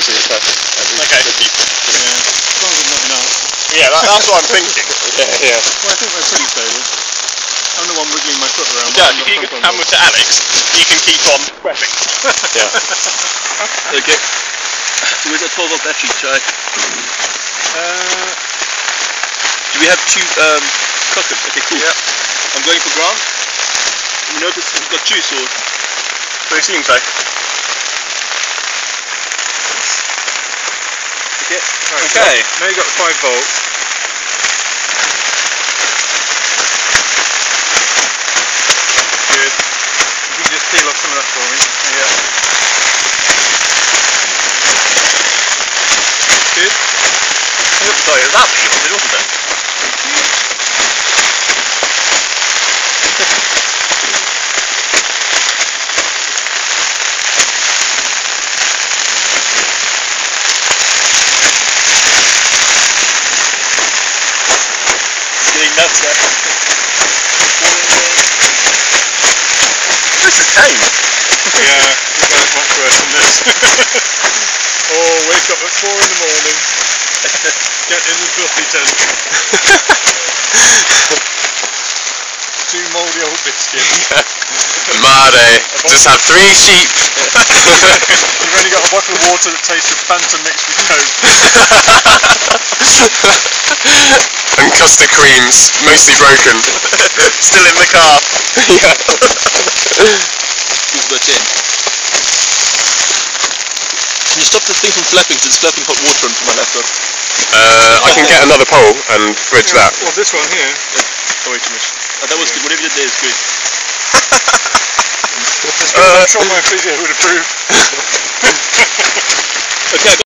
using it perfect. Okay. Yeah, as long as it's not enough. Yeah, that's what I'm thinking. Yeah. Well, I think they're pretty stable. I'm the one wiggling my foot around. Jack, if you give the hammer to Alex, he can keep on prepping. Yeah. Okay. Where's that 12 volt battery, Jai? Do we have two sockets? Okay, cool. Yeah. I'm going for ground. You notice it's got juice or? They seem so. Okay. Right, Okay. So now you've got the 5 volts. Good. You can just peel off some of that for me. Yeah. Good. Sorry, that peeled, wasn't it? Getting nuts there. This is tame. Yeah, you've got it much worse than this. Oh, wake up at 4 in the morning. Get in the fluffy tent. 2 mouldy old biscuits. Mare. Just have 3 sheep. You've only got a bottle of water that tastes of Fanta mixed with Coke. And custard creams, mostly broken. Still in the car. Yeah. Who's got in? Can you stop this thing from flapping? Because it's flapping hot water onto my laptop. I can get another pole and bridge that. Well, this one here. Oh, wait too much. That was good. Whatever you did there is good. I'm sure my physio would approve.